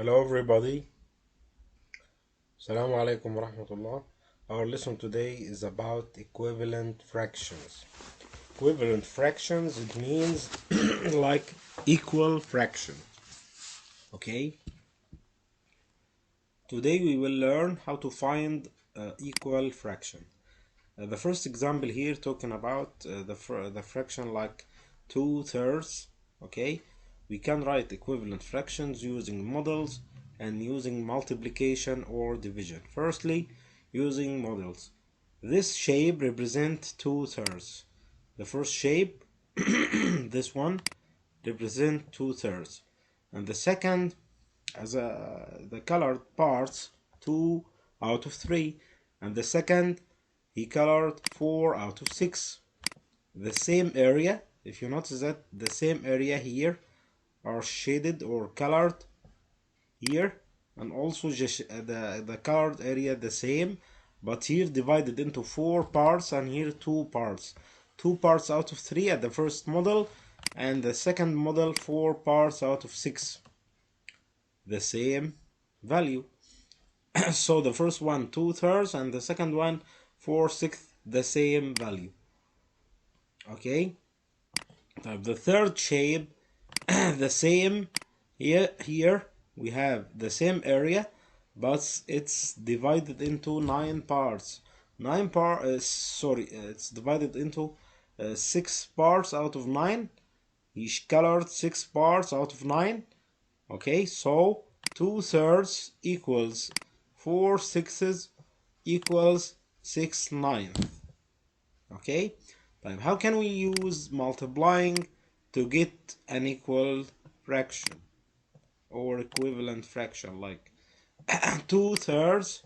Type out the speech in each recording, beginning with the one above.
Hello everybody. Assalamu alaikum wa rahmatullah. Our lesson today is about equivalent fractions. Equivalent fractions, it means like equal fraction. Okay? Today we will learn how to find equal fraction. The first example here talking about the fraction like 2/3. Okay? We can write equivalent fractions using models and using multiplication or division. Firstly, using models. This shape represents 2/3. The first shape, this one, represents 2/3. And the second, as the colored parts, 2 out of 3. And the second, he colored 4 out of 6. The same area, if you notice that the same area here are shaded or colored here, and also the colored area the same, but here divided into 4 parts and here 2 parts. 2 parts out of 3 at the first model, and the second model 4 parts out of 6. The same value. So the first one 2/3 and the second one 4/6, the same value. Okay. The third shape, the same. Here we have the same area, but it's divided into 9 parts. It's divided into 6 parts out of 9. Each colored 6 parts out of 9. Okay, so 2/3 equals 4/6 equals 6/9. Okay, but how can we use multiplying to get an equal fraction or equivalent fraction like 2/3?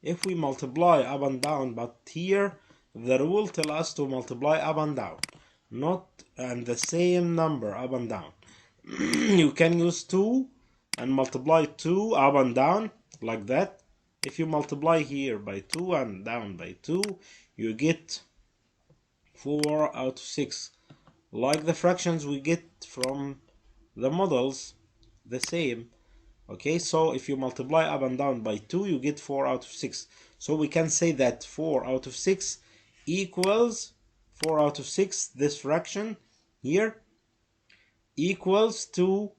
If we multiply up and down, but here the rule tells us to multiply up and down, not and the same number up and down. You can use 2 and multiply 2 up and down like that. If you multiply here by 2 and down by 2, you get 4 out of 6. Like the fractions we get from the models, the same. Okay, so if you multiply up and down by 2, you get 4 out of 6. So we can say that 4 out of 6 equals 4 out of 6, this fraction here, equals to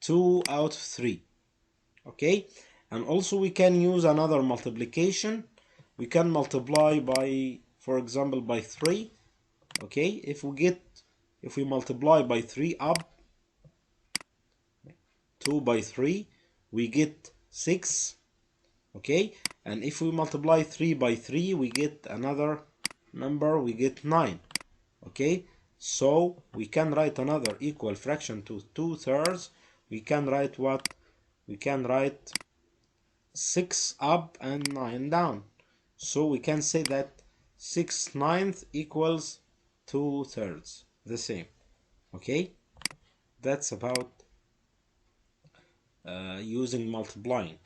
2 out of 3. Okay, and also we can use another multiplication. We can multiply by, for example, by 3. Okay, if we multiply by 3 up, 2 by 3, we get 6. Okay, and if we multiply 3 by 3, we get another number, we get 9. Okay, so we can write another equal fraction to 2/3. We can write what? We can write 6 up and 9 down. So we can say that 6/9 equals 2/3. The same. Okay, that's about using multiplying.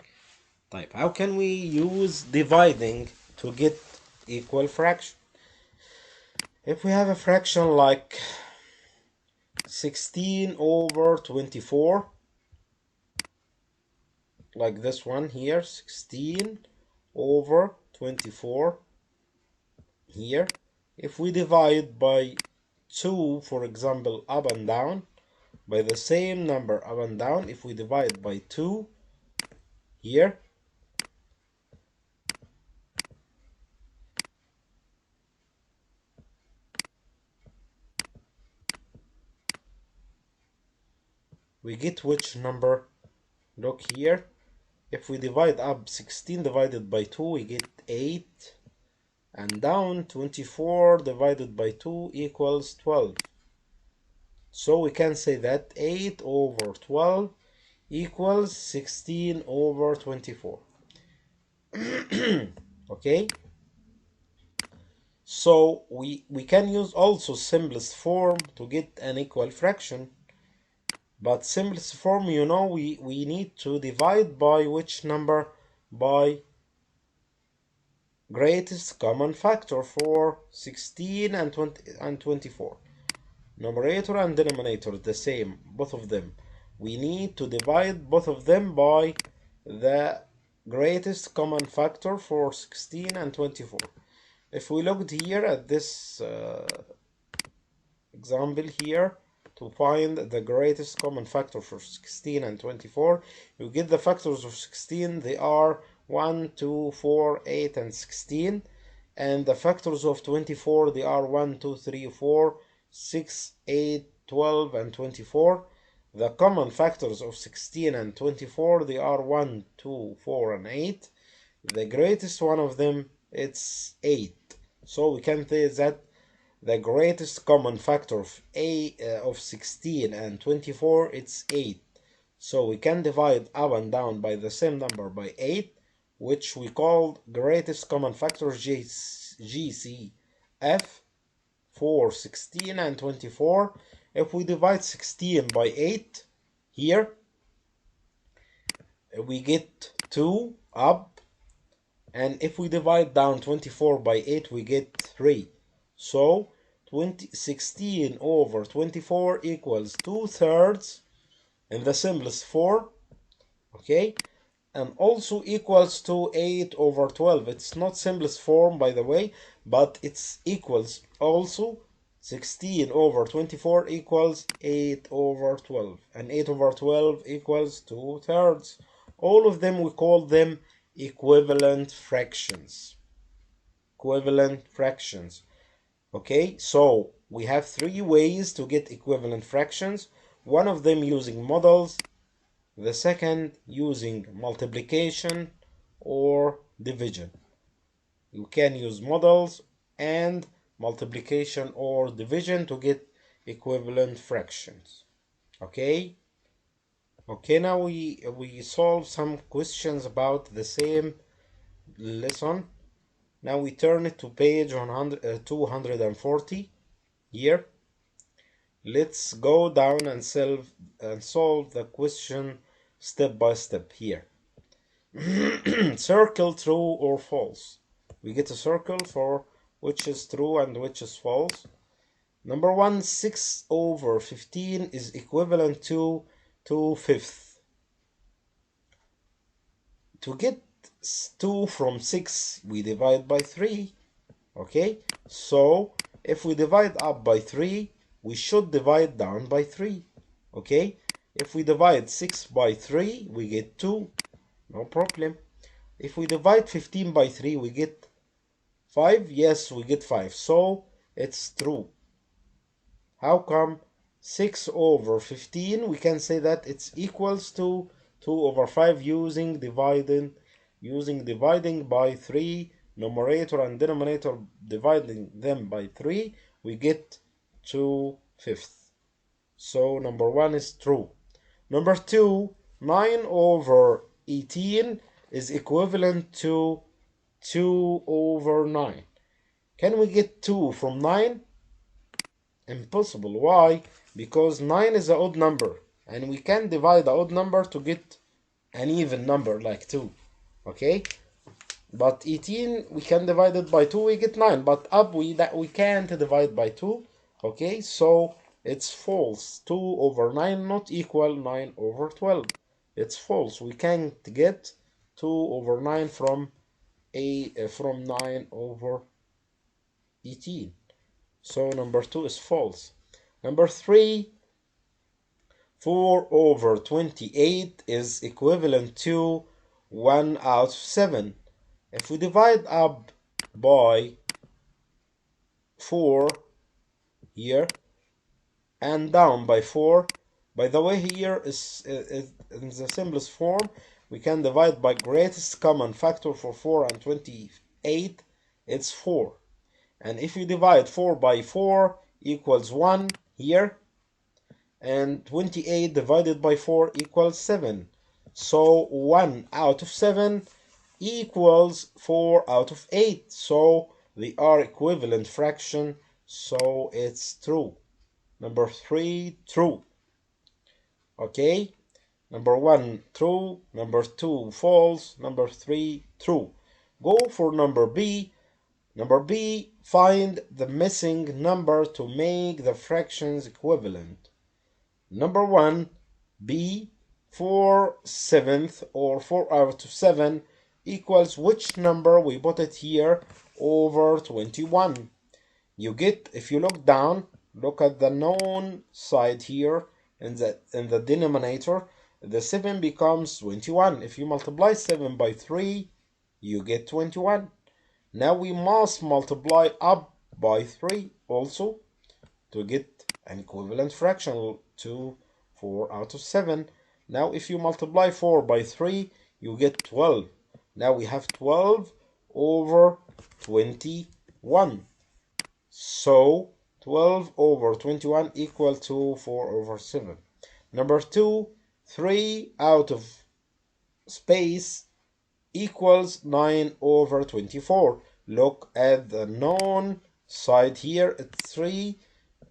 Type. How can we use dividing to get equal fraction? If we have a fraction like 16/24, like this one here, 16/24 here, if we divide by 2, for example, up and down, by the same number up and down, if we divide by 2 here, we get which number? Look here, if we divide up 16 divided by 2, we get 8, and down 24 divided by 2 equals 12. So we can say that 8/12 equals 16/24. Okay, so we can use also simplest form to get an equal fraction, but simplest form, you know, we need to divide by which number? By greatest common factor for 16 and 20 and 24. Numerator and denominator the same, both of them. we need to divide both of them by the greatest common factor for 16 and 24. If we looked here at this example here, to find the greatest common factor for 16 and 24, you get the factors of 16. They are 1, 2, 4, 8, and 16. And the factors of 24, they are 1, 2, 3, 4, 6, 8, 12, and 24. The common factors of 16 and 24, they are 1, 2, 4, and 8. The greatest one of them, it's 8. So we can say that the greatest common factor of 16 and 24, it's 8. So we can divide up and down by the same number by 8, which we call greatest common factor GCF for 16 and 24. If we divide 16 by 8 here, we get 2 up, and if we divide down 24 by 8, we get 3. So 16 over 24 equals 2/3 in the simplest form, okay, and also equals to 8 over 12. It's not simplest form, by the way, but it's equals also 16 over 24 equals 8 over 12, and 8 over 12 equals 2/3. All of them, we call them equivalent fractions. Equivalent fractions. Okay, so we have 3 ways to get equivalent fractions. One of them using models, the second using multiplication or division. You can use models and multiplication or division to get equivalent fractions. Okay, now we solve some questions about the same lesson. Now we turn it to page 240 here. Let's go down and solve the question step by step here. Circle true or false. We get a circle for which is true and which is false. Number 1, 6 over 15 is equivalent to 2/5. To get 2 from 6, we divide by 3. Okay, so if we divide up by 3, we should divide down by 3. Okay, if we divide 6 by 3, we get 2. No problem. If we divide 15 by 3, we get 5. Yes, we get 5. So it's true. How come? 6 over 15, we can say that it's equals to 2 over 5 using dividing by 3, numerator and denominator, dividing them by 3, we get 2/5. So number 1 is true. Number 2, 9 over 18 is equivalent to 2 over 9. Can we get 2 from 9? Impossible. Why? Because 9 is an odd number, and we can divide the odd number to get an even number like 2. Okay, but 18 we can divide it by 2, we get 9, but up we can't divide by 2. Okay, so it's false. 2 over 9 not equal 9 over 12. It's false. We can't get 2 over 9 from 9 over 18. So number 2 is false. Number 3, 4 over 28 is equivalent to 1 out of 7. If we divide up by 4 here and down by 4, by the way, here is in the simplest form, we can divide by greatest common factor for 4 and 28, it's 4. And if you divide 4 by 4 equals 1 here, and 28 divided by 4 equals 7. So 1 out of 7 equals 4 out of 8. So they are equivalent fraction, so it's true. Number 3, true. Okay, number 1, true. Number 2, false. Number 3, true. Go for number B. Number B, find the missing number to make the fractions equivalent. Number 1, B, 4/7 or 4/7 equals which number? We put it here over 21. You get, if you look down, look at the known side here in the denominator, the 7 becomes 21. If you multiply 7 by 3, you get 21. Now we must multiply up by 3 also to get an equivalent fraction to 4/7. Now if you multiply 4 by 3, you get 12. Now we have 12 over 21. So 12 over 21 equal to 4/7. Number 2, 3 out of space equals 9/24. Look at the known side here. It's 3.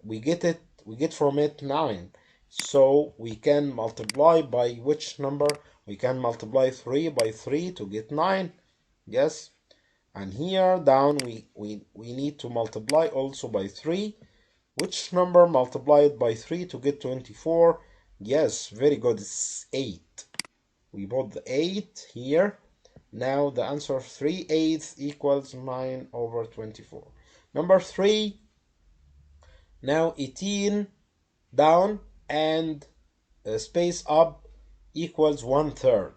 We get from it 9. So we can multiply by which number? We can multiply 3 by 3 to get 9. Yes. And here down we need to multiply also by 3. Which number multiplied by 3 to get 24? Yes, very good. It's 8. We put the 8 here. Now the answer 3/8 equals 9/24. Number 3. Now 18 down and space up equals 1/3.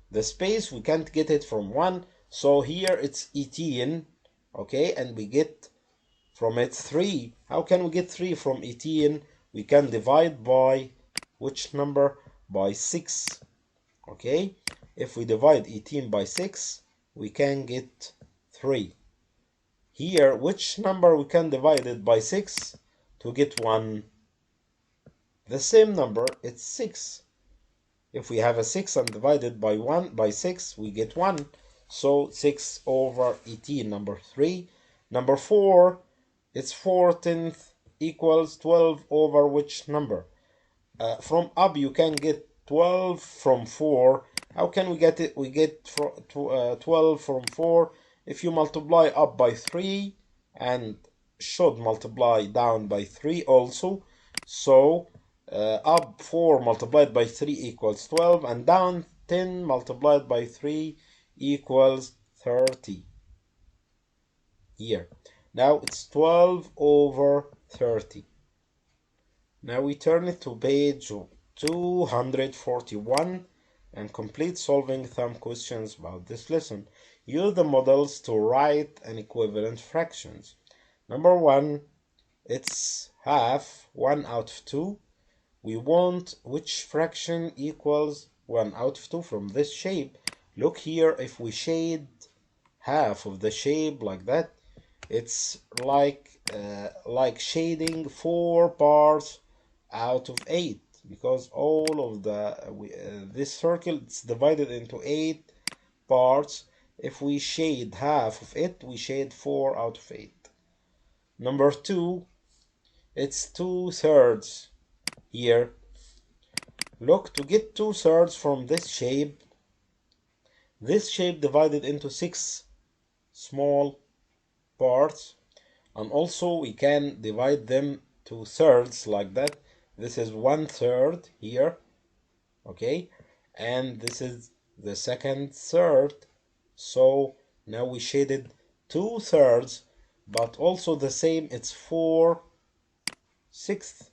The space we can't get it from 1, so here it's 18, okay, and we get from it 3. How can we get 3 from 18? We can divide by which number? By 6, okay. If we divide 18 by 6, we can get 3. Here, which number we can divide it by 6 to get 1? The same number, it's 6. If we have a 6 and divide it by 6, we get 1. So 6/18, number 3. Number 4, it's 4/10 equals 12 over which number? From up you can get 12 from 4. How can we get it? We get 12 from 4. If you multiply up by 3 and should multiply down by 3 also. So up 4 multiplied by 3 equals 12, and down 10 multiplied by 3 equals 30. Here. Now it's 12/30. Now we turn it to page 241 and complete solving thumb questions about this lesson. Use the models to write an equivalent fractions. Number 1, it's half, 1/2. We want which fraction equals 1/2 from this shape. Look here, if we shade half of the shape like that, it's like shading 4 parts out of 8, because all of this circle, it's divided into 8 parts. If we shade half of it, we shade 4 out of 8. Number 2, it's 2/3 here. Look, to get 2/3 from this shape divided into 6 small parts, and also we can divide them to thirds like that. This is 1/3 here, okay, and this is the second third. So now we shaded 2/3, but also the same, it's 4/6.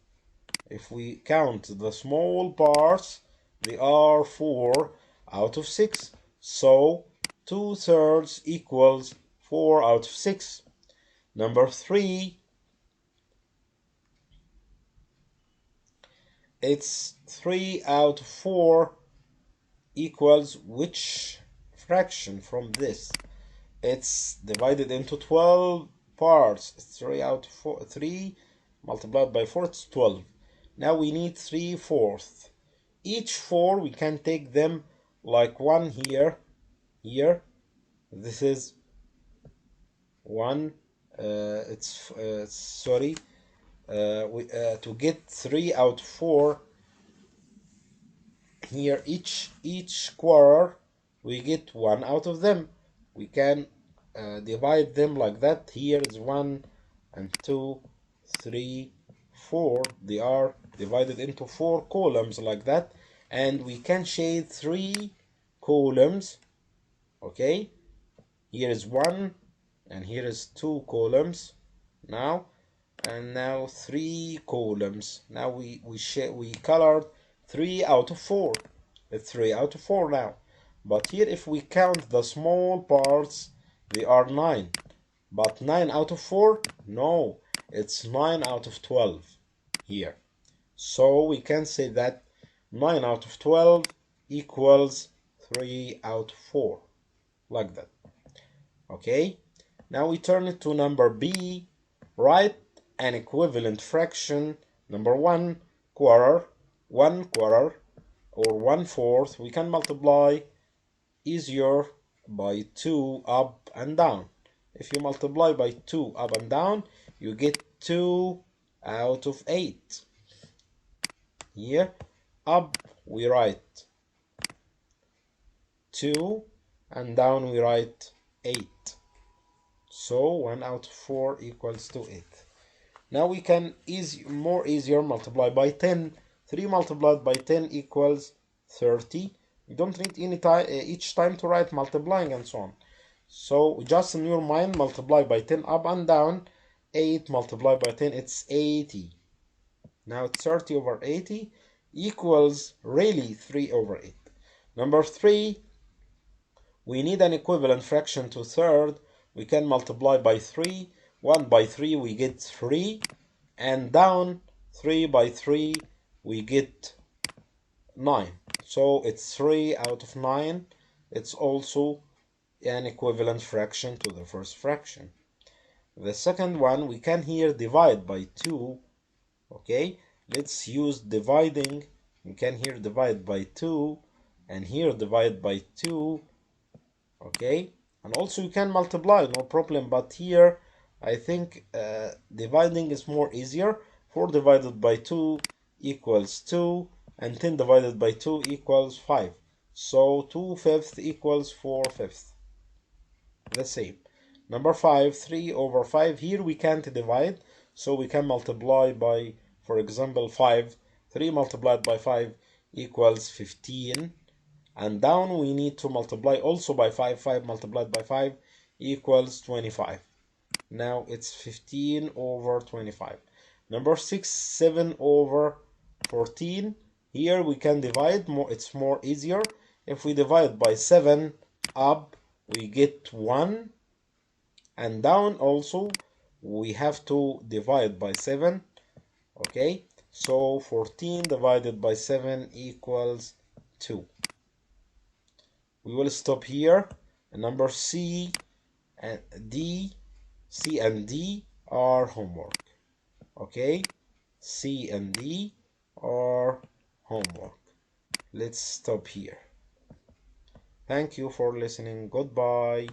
If we count the small parts, they are 4 out of 6. So 2/3 equals 4 out of 6. Number 3, it's 3 out of 4 equals which fraction from this? It's divided into 12 parts. It's 3 out of 4. 3 multiplied by 4, it's 12. Now we need 3/4. Each 4 we can take them like 1 here. This is 1. To get 3 out of 4 here, each quarter we get 1 out of them. We can divide them like that. Here is 1 and 2, 3, 4. They are divided into 4 columns like that. and we can shade 3 columns. Okay, here is 1 and here is 2 columns now, and now 3 columns. Now we colored 3 out of 4. It's 3 out of 4 now. But here if we count the small parts, they are 9. But 9 out of 4? No, it's 9 out of 12 here. So we can say that 9 out of 12 equals 3 out of 4, like that. Okay, now we turn it to number B. Write an equivalent fraction. Number 1 quarter, 1 quarter, or 1/4. We can multiply easier by 2 up and down. If you multiply by 2 up and down, you get 2 out of 8. Here, up we write 2, and down we write 8. So 1 out of 4 equals to 8. Now we can more easier multiply by 10. 3 multiplied by 10 equals 30. You don't need any time each time to write multiplying and so on. So just in your mind, multiply by 10 up and down. 8 multiplied by 10, it's 80. Now 30 over 80 equals really 3 over 8. Number 3, we need an equivalent fraction to third. We can multiply by 3. 1 by 3 we get 3, and down 3 by 3 we get 9. So it's 3 out of 9. It's also an equivalent fraction to the first fraction. The second one, we can here divide by 2. Okay, let's use dividing. We can here divide by 2 and here divide by 2. Okay, and also you can multiply, no problem, but here I think dividing is more easier. 4 divided by 2 equals 2, and 10 divided by 2 equals 5. So 2/5 equals 4/5. The same. Number 5, 3 over 5. Here we can't divide, so we can multiply by, for example, 5. 3 multiplied by 5 equals 15. And down we need to multiply also by 5. 5 multiplied by 5 equals 25. Now it's 15 over 25. Number 6, 7 over 14. Here we can divide more, it's more easier. If we divide by 7 up, we get 1, and down also we have to divide by 7. Okay, so 14 divided by 7 equals 2. We will stop here. Number C and D are homework. Okay, C and D are homework. Let's stop here. Thank you for listening. Goodbye.